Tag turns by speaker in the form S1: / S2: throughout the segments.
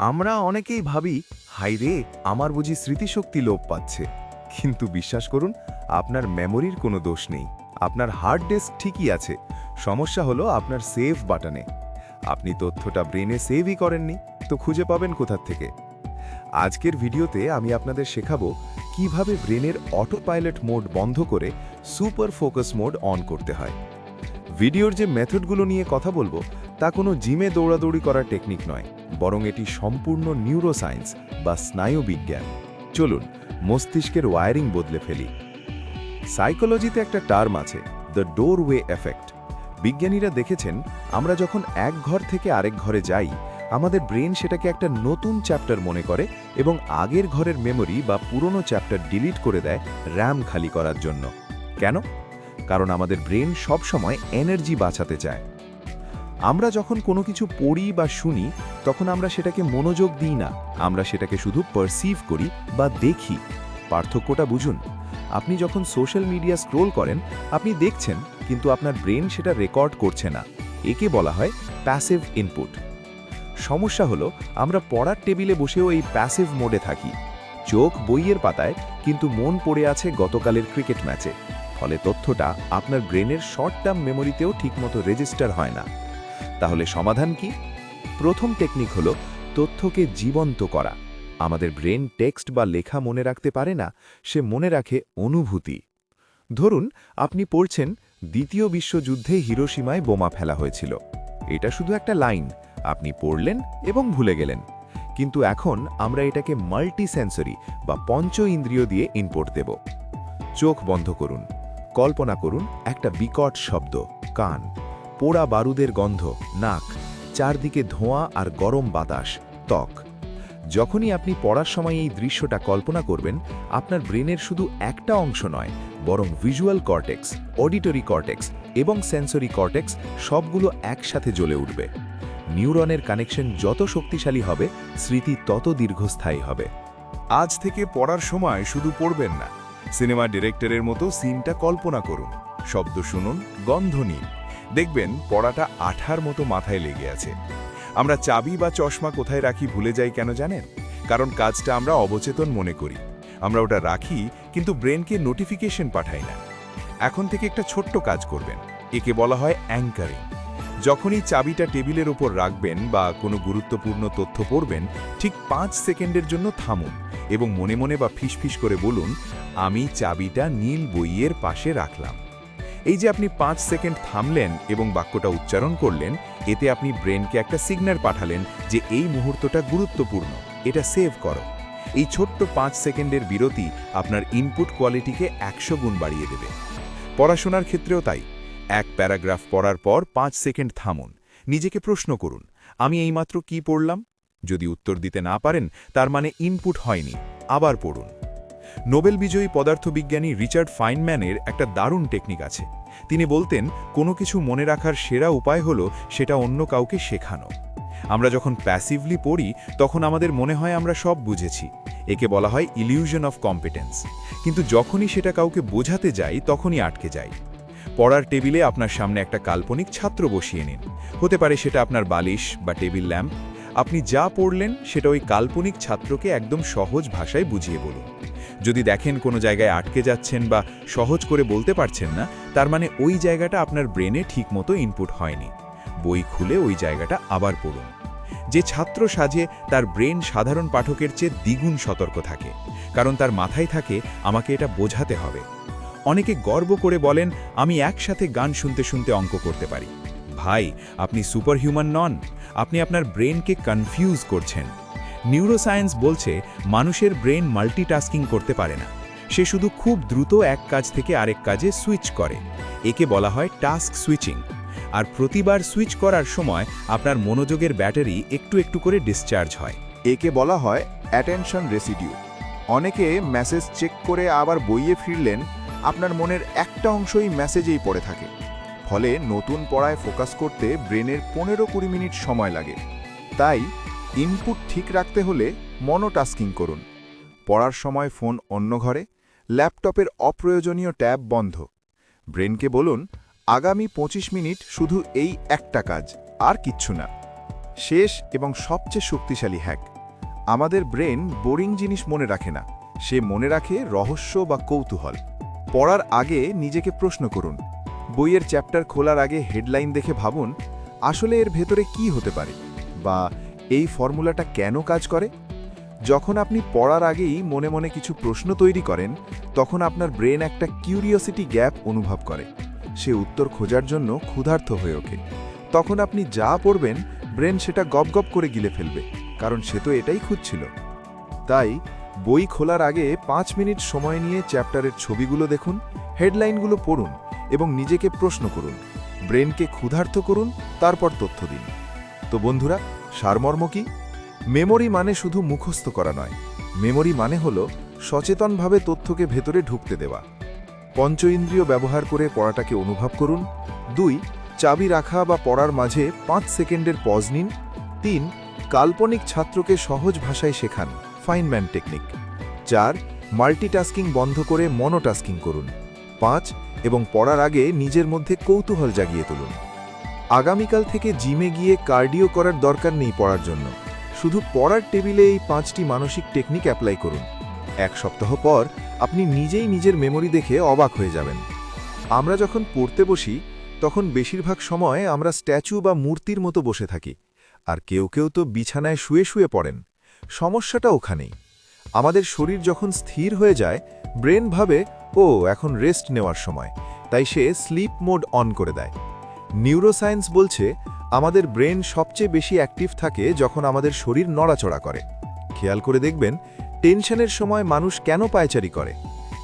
S1: আমরা অনেকেই ভাবি, হাই রে, আমার বুঝি স্মৃতিশক্তি লোপ পাচ্ছে। কিন্তু বিশ্বাস করুন, আপনার মেমোরির কোনো দোষ নেই। আপনার হার্ড ডিস্ক ঠিকই আছে। সমস্যা হলো আপনার সেভ বাটনে। আপনি তথ্যটা ব্রেনে সেভই করেননি, তো খুঁজে পাবেন কোথার থেকে? আজকের ভিডিওতে আমি আপনাদের শেখাবো কিভাবে ব্রেনের অটো পাইলট মোড বন্ধ করে সুপার ফোকাস মোড অন করতে হয়। ভিডিওর যে মেথডগুলো নিয়ে কথা বলবো তা কোনো জিমে দৌড়াদৌড়ি করার টেকনিক নয়, বরং এটি সম্পূর্ণ নিউরোসায়েন্স বা স্নায়ুবিজ্ঞান। চলুন মস্তিষ্কের ওয়্যারিং বদলে ফেলি। সাইকোলজিতে একটা টার্ম আছে, দ্য ডোরওয়ে এফেক্ট। বিজ্ঞানীরা দেখেছেন, আমরা যখন এক ঘর থেকে আরেক ঘরে যাই, আমাদের ব্রেন সেটাকে একটা নতুন চ্যাপ্টার মনে করে এবং আগের ঘরের মেমোরি বা পুরনো চ্যাপ্টার ডিলিট করে দেয় র্যাম খালি করার জন্য। কেন? কারণ আমাদের ব্রেন সবসময় এনার্জি বাঁচাতে চায়। আমরা যখন কোনো কিছু পড়ি বা শুনি, তখন আমরা সেটাকে মনোযোগ দিই না, আমরা সেটাকে শুধু পারসিভ করি বা দেখি। পার্থক্যটা বুঝুন। আপনি যখন সোশ্যাল মিডিয়া স্ক্রোল করেন, আপনি দেখছেন, কিন্তু আপনার ব্রেন সেটা রেকর্ড করছে না। একে বলা হয় প্যাসিভ ইনপুট। সমস্যা হলো, আমরা পড়ার টেবিলে বসেও এই প্যাসিভ মোডে থাকি। চোখ বইয়ের পাতায়, কিন্তু মন পড়ে আছে গতকালের ক্রিকেট ম্যাচে। ফলে তথ্যটা আপনার ব্রেনের শর্ট টার্ম মেমোরিতেও ঠিকমতো রেজিস্টার হয় না। তাহলে সমাধান কি? প্রথম টেকনিক হলো তথ্যকে জীবন্ত করা। আমাদের ব্রেন টেক্সট বা লেখা মনে রাখতে পারে না, সে মনে রাখে অনুভূতি। ধরুন, আপনি পড়ছেন, দ্বিতীয় বিশ্বযুদ্ধে হিরোশিমায় বোমা ফেলা হয়েছিল। এটা শুধু একটা লাইন, আপনি পড়লেন এবং ভুলে গেলেন। কিন্তু এখন আমরা এটাকে মাল্টি সেন্সরি বা পঞ্চ ইন্দ্রিয় দিয়ে ইনপুট দেব। চোখ বন্ধ করুন। কল্পনা করুন একটা বিকট শব্দ, কান, পোড়া বারুদের গন্ধ, নাক, চারদিকে ধোঁয়া আর গরম বাতাস, ত্বক। যখনই আপনি পড়ার সময় এই দৃশ্যটা কল্পনা করবেন, আপনার ব্রেনের শুধু একটা অংশ নয়, বরং ভিজুয়াল কর্টেক্স, অডিটরি কর্টেক্স এবং সেন্সরি কর্টেক্স সবগুলো একসাথে জ্বলে উঠবে। নিউরনের কানেকশন যত শক্তিশালী হবে, স্মৃতি তত দীর্ঘস্থায়ী হবে।
S2: আজ থেকে পড়ার সময় শুধু পড়বেন না, সিনেমা ডিরেক্টরের মতো সিনটা কল্পনা করুন, শব্দ শুনুন, গন্ধ নিন। দেখবেন পড়াটা আঠার মতো মাথায় লেগে আছে। আমরা চাবি বা চশমা কোথায় রাখি ভুলে যাই কেন জানেন? কারণ কাজটা আমরা অবচেতন মনে করি। আমরা ওটা রাখি, কিন্তু ব্রেনকে নোটিফিকেশন পাঠাই না। এখন থেকে একটা ছোট্ট কাজ করবেন, একে বলা হয় অ্যাঙ্কারিং। যখনই চাবিটা টেবিলের ওপর রাখবেন বা কোনো গুরুত্বপূর্ণ তথ্য পড়বেন, ঠিক 5 সেকেন্ডের জন্য থামুন এবং মনে মনে বা ফিসফিস করে বলুন, আমি চাবিটা নীল বইয়ের পাশে রাখলাম। এই যে আপনি 5 সেকেন্ড থামলেন এবং বাক্যটা উচ্চারণ করলেন, এতে আপনি ব্রেনকে একটা সিগন্যাল পাঠালেন যে এই মুহূর্তটা গুরুত্বপূর্ণ, এটা সেভ করো। এই ছোট্ট 5 সেকেন্ডের বিরতি আপনার ইনপুট কোয়ালিটিকে 100 গুণ বাড়িয়ে দেবে। পড়াশোনার ক্ষেত্রেও তাই। এক প্যারাগ্রাফ পড়ার পর 5 সেকেন্ড থামুন, নিজেকে প্রশ্ন করুন, আমি এইমাত্র কি পড়লাম? যদি উত্তর দিতে না পারেন, তার মানে ইনপুট হয়নি, আবার পড়ুন। নোবেল বিজয়ী পদার্থবিজ্ঞানী রিচার্ড ফাইনম্যানের একটা দারুণ টেকনিক আছে। তিনি বলতেন, কোনো কিছু মনে রাখার সেরা উপায় হলো সেটা অন্য কাউকে শেখানো। আমরা যখন প্যাসিভলি পড়ি, তখন আমাদের মনে হয় আমরা সব বুঝেছি। একে বলা হয় ইলিউশন অফ কম্পিটেন্স। কিন্তু যখনই সেটা কাউকে বোঝাতে যাই, তখনই আটকে যাই। পড়ার টেবিলে আপনার সামনে একটা কাল্পনিক ছাত্র বসিয়ে নিন। হতে পারে সেটা আপনার বালিশ বা টেবিল ল্যাম্প। আপনি যা পড়লেন সেটা ওই কাল্পনিক ছাত্রকে একদম সহজ ভাষায় বুঝিয়ে বলুন। যদি দেখেন কোনো জায়গায় আটকে যাচ্ছেন বা সহজ করে বলতে পারছেন না, তার মানে ওই জায়গাটা আপনার ব্রেনে ঠিকমতো ইনপুট হয়নি। বই খুলে ওই জায়গাটা আবার পড়ুন। যে ছাত্র সাজে, তার ব্রেন সাধারণ পাঠকের চেয়ে দ্বিগুণ সতর্ক থাকে, কারণ তার মাথায় থাকে, আমাকে এটা বোঝাতে হবে। অনেকে গর্ব করে বলেন, আমি একসাথে গান শুনতে শুনতে অঙ্ক করতে পারি। ভাই, আপনি সুপারহিউম্যান নন, আপনি আপনার ব্রেনকে কনফিউজ করছেন। নিউরোসায়েন্স বলছে, মানুষের ব্রেন মাল্টিটাস্কিং করতে পারে না, সে শুধু খুব দ্রুত এক কাজ থেকে আরেক কাজে সুইচ করে। একে বলা হয় টাস্ক সুইচিং। আর প্রতিবার সুইচ করার সময় আপনার মনোযোগের ব্যাটারি একটু একটু করে ডিসচার্জ হয়।
S3: একে বলা হয় অ্যাটেনশন রেসিডিউ। অনেকে মেসেজ চেক করে আবার বইয়ে ফিরলেন, আপনার মনের একটা অংশই মেসেজেই পড়ে থাকে। ফলে নতুন পড়ায় ফোকাস করতে ব্রেনের 15-20 মিনিট সময় লাগে। তাই ইনপুট ঠিক রাখতে হলে মনোটাস্কিং করুন। পড়ার সময় ফোন অন্য ঘরে, ল্যাপটপের অপ্রয়োজনীয় ট্যাব বন্ধ। ব্রেনকে বলুন, আগামী 25 মিনিট শুধু এই একটা কাজ, আর কিচ্ছু না। শেষ এবং সবচেয়ে শক্তিশালী হ্যাক। আমাদের ব্রেন বোরিং জিনিস মনে রাখে না, সে মনে রাখে রহস্য বা কৌতূহল। পড়ার আগে নিজেকে প্রশ্ন করুন, বইয়ের চ্যাপ্টার খোলার আগে হেডলাইন দেখে ভাবুন, আসলে এর ভেতরে কি হতে পারে, বা এই ফর্মুলাটা কেন কাজ করে। যখন আপনি পড়ার আগেই মনে মনে কিছু প্রশ্ন তৈরি করেন, তখন আপনার ব্রেন একটা কিউরিওসিটি গ্যাপ অনুভব করে, সে উত্তর খোঁজার জন্য ক্ষুধার্ত হয়ে ওঠে। তখন আপনি যা পড়বেন, ব্রেন সেটা গপগপ করে গিলে ফেলবে, কারণ সে তো এটাই খুঁজছিল। তাই বই খোলার আগে 5 মিনিট সময় নিয়ে চ্যাপ্টারের ছবিগুলো দেখুন, হেডলাইনগুলো পড়ুন এবং নিজেকে প্রশ্ন করুন, ব্রেনকে ক্ষুধার্ত করুন, তারপর তথ্য দিন। তো বন্ধুরা, সারমর্ম কি? মেমোরি মানে শুধু মুখস্থ করা নয়, মেমোরি মানে হলো সচেতনভাবে তথ্যকে ভেতরে ঢুকতে দেওয়া। পঞ্চ ইন্দ্রিয় ব্যবহার করে পড়াটাকে অনুভব করুন। 2 চাবি রাখা বা পড়ার মাঝে 5 সেকেন্ডের পজ নিন। 3 কাল্পনিক ছাত্রকে সহজ ভাষায় শেখান, ফাইনম্যান টেকনিক। 4 মাল্টিটাস্কিং বন্ধ করে মনোটাস্কিং করুন। 5 এবং পড়ার আগে নিজের মধ্যে কৌতূহল জাগিয়ে তুলুন। আগামীকাল থেকে জিমে গিয়ে কার্ডিও করার দরকার নেই পড়ার জন্য, শুধু পড়ার টেবিলে এই 5টি মানসিক টেকনিক অ্যাপ্লাই করুন। 1 সপ্তাহ পর আপনি নিজেই নিজের মেমোরি দেখে অবাক হয়ে যাবেন। আমরা যখন পড়তে বসি, তখন বেশিরভাগ সময় আমরা স্ট্যাচু বা মূর্তির মতো বসে থাকি, আর কেউ কেউ তো বিছানায় শুয়ে শুয়ে পড়েন। সমস্যাটা ওখানেই। আমাদের শরীর যখন স্থির হয়ে যায়, ব্রেন ভাবে, ও এখন রেস্ট নেওয়ার সময়, তাই সে স্লিপ মোড অন করে দেয়। নিউরোসায়েন্স বলছে, আমাদের ব্রেন সবচেয়ে বেশি অ্যাক্টিভ থাকে যখন আমাদের শরীর নড়াচড়া করে। খেয়াল করে দেখবেন, টেনশনের সময় মানুষ কেন পায়চারি করে?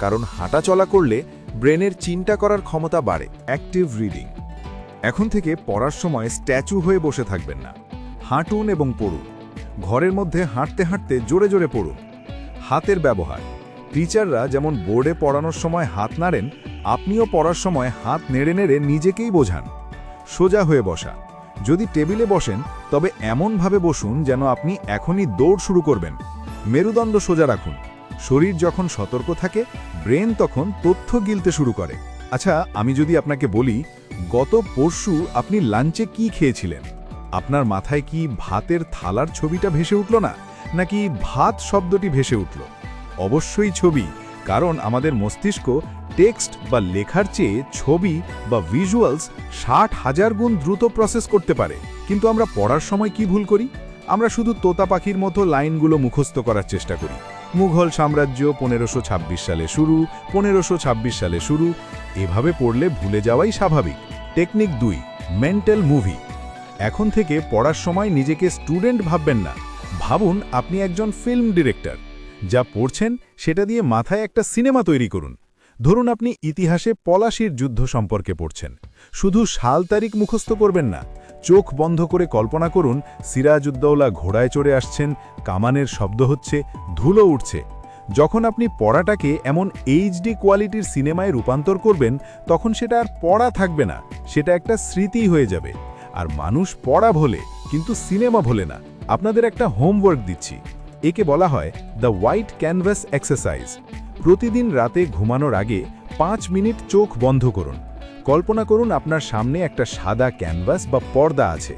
S3: কারণ হাঁটা চলা করলে ব্রেনের চিন্তা করার ক্ষমতা বাড়ে।
S2: Active reading. এখন থেকে পড়ার সময় স্ট্যাচু হয়ে বসে থাকবেন না, হাঁটুন এবং পড়ুন। ঘরের মধ্যে হাঁটতে হাঁটতে জোরে জোরে পড়ুন। হাতের ব্যবহার। টিচাররা যেমন বোর্ডে পড়ানোর সময় হাত নাড়েন, আপনিও পড়ার সময় হাত নেড়ে নেড়ে নিজেকেই বোঝান। সোজা হয়ে বসা। যদি টেবিলে বসেন, তবে এমনভাবে বসুন যেন আপনি এখনই দৌড় শুরু করবেন। মেরুদণ্ড সোজা রাখুন। শরীর যখন সতর্ক থাকে, ব্রেন তখন তথ্য গিলতে শুরু করে। আচ্ছা, আমি যদি আপনাকে বলি, গত পরশু আপনি লাঞ্চে কি খেয়েছিলেন? আপনার মাথায় কি ভাতের থালার ছবিটা ভেসে উঠল না, নাকি ভাত শব্দটি ভেসে উঠল? অবশ্যই ছবি, কারণ আমাদের মস্তিষ্ক টেক্সট বা লেখার চেয়ে ছবি বা ভিজুয়ালস 60,000 গুণ দ্রুত প্রসেস করতে পারে। কিন্তু আমরা পড়ার সময় কি ভুল করি? আমরা শুধু তোতা পাখির মতো লাইনগুলো মুখস্থ করার চেষ্টা করি। মুঘল সাম্রাজ্য 1526 সালে শুরু, 1526 সালে শুরু, এভাবে পড়লে ভুলে যাওয়াই স্বাভাবিক। Technique 2, mental movie. এখন থেকে পড়ার সময় নিজেকে স্টুডেন্ট ভাববেন না, ভাবুন আপনি একজন ফিল্ম ডিরেক্টর। যা পড়ছেন সেটা দিয়ে মাথায় একটা সিনেমা তৈরি করুন। ধরুন আপনি ইতিহাসে পলাশির যুদ্ধ সম্পর্কে পড়ছেন, শুধু সাল তারিখ মুখস্থ করবেন না, চোখ বন্ধ করে কল্পনা করুন সিরাজউদ্দৌলা ঘোড়ায় চড়ে আসছেন, কামানের শব্দ হচ্ছে, ধুলো উঠছে। যখন আপনি পড়াটাকে এমন এইচডি কোয়ালিটির সিনেমায় রূপান্তর করবেন, তখন সেটা আর পড়া থাকবে না, সেটা একটা স্মৃতি হয়ে যাবে। আর মানুষ পড়া ভোলে, কিন্তু সিনেমা ভোলে না। আপনাদের একটা হোমওয়ার্ক দিচ্ছি, একে বলা হয় দ্য হোয়াইট ক্যানভাস এক্সারসাইজ। প্রতিদিন রাতে ঘুমানোর আগে 5 মিনিট চোখ বন্ধ করুন। কল্পনা করুন আপনার সামনে একটা সাদা ক্যানভাস বা পর্দা আছে।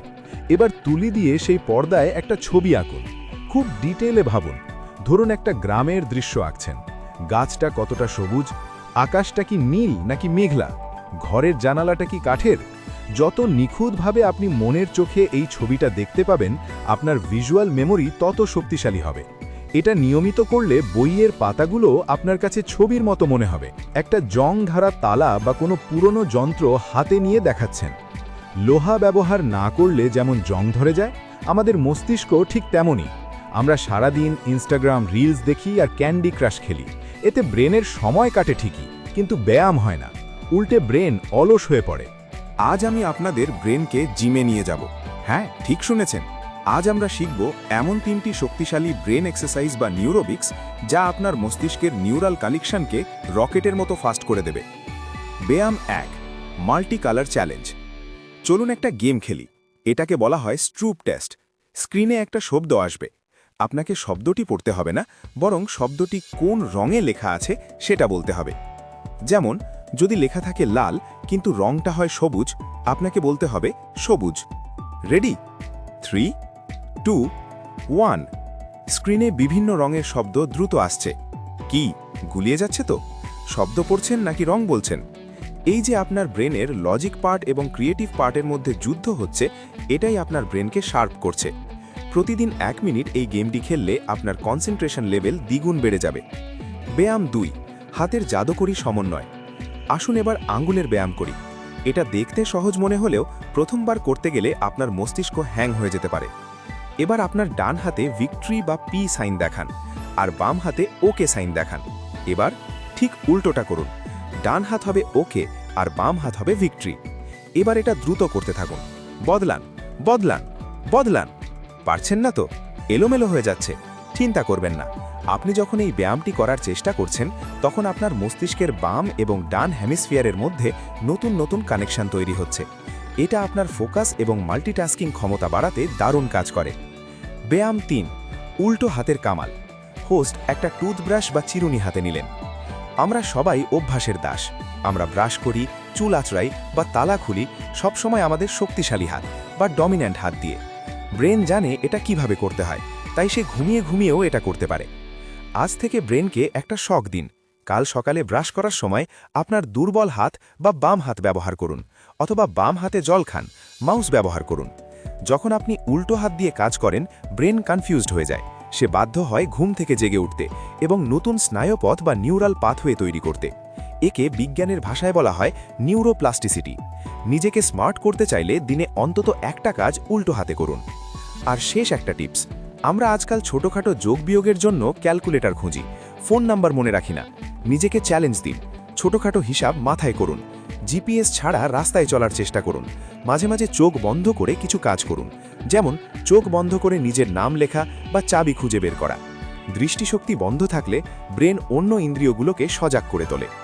S2: এবার তুলি দিয়ে সেই পর্দায় একটা ছবি আঁকুন। খুব ডিটেইলে ভাবুন। ধরুন একটা গ্রামের দৃশ্য আঁকছেন। গাছটা কতটা সবুজ, আকাশটা কি নীল নাকি মেঘলা, ঘরের জানালাটা কি কাঠের। যত নিখুঁতভাবে আপনি মনের চোখে এই ছবিটা দেখতে পাবেন, আপনার ভিজুয়াল মেমোরি তত শক্তিশালী হবে। এটা নিয়মিত করলে বইয়ের পাতাগুলো আপনার কাছে ছবির মতো মনে হবে। একটা জং ধরা তালা বা কোনো পুরনো যন্ত্র হাতে নিয়ে দেখাচ্ছেন। লোহা ব্যবহার না করলে যেমন জং ধরে যায়, আমাদের মস্তিষ্ক ঠিক তেমনই। আমরা সারাদিন ইনস্টাগ্রাম রিলস দেখি আর ক্যান্ডি ক্রাশ খেলি। এতে ব্রেনের সময় কাটে ঠিকই, কিন্তু ব্যায়াম হয় না, উল্টে ব্রেন অলস হয়ে পড়ে।
S3: আজ আমি আপনাদের ব্রেনকে জিমে নিয়ে যাব। হ্যাঁ, ঠিক শুনেছেন। আজ আমরা শিখব এমন 3টি শক্তিশালী ব্রেন এক্সারসাইজ বা নিউরোবিক্স, যা আপনার মস্তিষ্কের নিউরাল কানেকশনকে রকেটের মতো ফাস্ট করে দেবে। ব্যায়াম 1, মাল্টি কালার চ্যালেঞ্জ। চলুন একটা গেম খেলি। এটাকে বলা হয় স্ট্রুপ টেস্ট। স্ক্রিনে একটা শব্দ আসবে, আপনাকে শব্দটি পড়তে হবে না, বরং শব্দটি কোন রঙে লেখা আছে সেটা বলতে হবে। যেমন যদি লেখা থাকে লাল কিন্তু রংটা হয় সবুজ, আপনাকে বলতে হবে সবুজ। রেডি? 3,
S2: 2, 1। স্ক্রিনে বিভিন্ন রঙের শব্দ দ্রুত আসছে। কি গুলিয়ে যাচ্ছে তো? শব্দ পড়ছেন নাকি রং বলছেন? এই যে আপনার ব্রেনের লজিক পার্ট এবং ক্রিয়েটিভ পার্টের মধ্যে যুদ্ধ হচ্ছে, এটাই আপনার ব্রেনকে শার্প করছে। প্রতিদিন 1 মিনিট এই গেমটি খেললে আপনার কনসেন্ট্রেশন লেভেল দ্বিগুণ বেড়ে যাবে। ব্যায়াম 2, হাতের জাদুকরী সমন্বয়। আসুন এবার আঙ্গুলের ব্যায়াম করি। এটা দেখতে সহজ মনে হলেও প্রথমবার করতে গেলে আপনার মস্তিষ্ক হ্যাং হয়ে যেতে পারে। এবার আপনার ডান হাতে ভিক্টরি বা পি সাইন দেখান, আর বাম হাতে ওকে সাইন দেখান। এবার ঠিক উল্টোটা করুন। ডান হাত হবে ওকে আর বাম হাত হবে ভিক্টরি। এবার এটা দ্রুত করতে থাকুন। বদলান, বদলান, বদলান। পারছেন না তো? এলোমেলো হয়ে যাচ্ছে। চিন্তা করবেন না। আপনি যখন এই ব্যায়ামটি করার চেষ্টা করছেন, তখন আপনার মস্তিষ্কের বাম এবং ডান হেমিস্ফিয়ারের মধ্যে নতুন নতুন কানেকশন তৈরি হচ্ছে। এটা আপনার ফোকাস এবং মাল্টিটাস্কিং ক্ষমতা বাড়াতে দারুণ কাজ করে। ব্যায়াম 3, উল্টো হাতের কামাল। হোস্ট একটা টুথব্রাশ বা চিরুনি হাতে নিলেন। আমরা সবাই অভ্যাসের দাস। আমরা ব্রাশ করি, চুল আঁচড়াই বা তালা খুলি সবসময় আমাদের শক্তিশালী হাত বা ডমিন্যান্ট হাত দিয়ে। ব্রেন জানে এটা কিভাবে করতে হয়, তাই সে ঘুমিয়ে ঘুমিয়েও এটা করতে পারে। আজ থেকে ব্রেনকে একটা শখ দিন। কাল সকালে ব্রাশ করার সময় আপনার দুর্বল হাত বা বাম হাত ব্যবহার করুন, অথবা বাম হাতে জল খান, মাউস ব্যবহার করুন। যখন আপনি উল্টো হাত দিয়ে কাজ করেন, ব্রেন কনফিউজড হয়ে যায়। সে বাধ্য হয় ঘুম থেকে জেগে উঠতে এবং নতুন স্নায়ুপথ বা নিউরাল পাথওয়ে তৈরি করতে। একে বিজ্ঞানের ভাষায় বলা হয় নিউরোপ্লাস্টিসিটি। নিজেকে স্মার্ট করতে চাইলে দিনে অন্তত একটা কাজ উল্টো হাতে করুন। আর শেষ একটা টিপস, আমরা আজকাল ছোটখাটো যোগ বিয়োগের জন্য ক্যালকুলেটর খুঁজি, ফোন নাম্বার মনে রাখি না। নিজেকে চ্যালেঞ্জ দিন, ছোটখাটো হিসাব মাথায় করুন। জিপিএস ছাড়া রাস্তায় চলার চেষ্টা করুন। মাঝে মাঝে চোখ বন্ধ করে কিছু কাজ করুন, যেমন চোখ বন্ধ করে নিজের নাম লেখা বা চাবি খুঁজে বের করা। দৃষ্টিশক্তি বন্ধ থাকলে ব্রেন অন্য ইন্দ্রিয়গুলোকে সজাগ করে তোলে।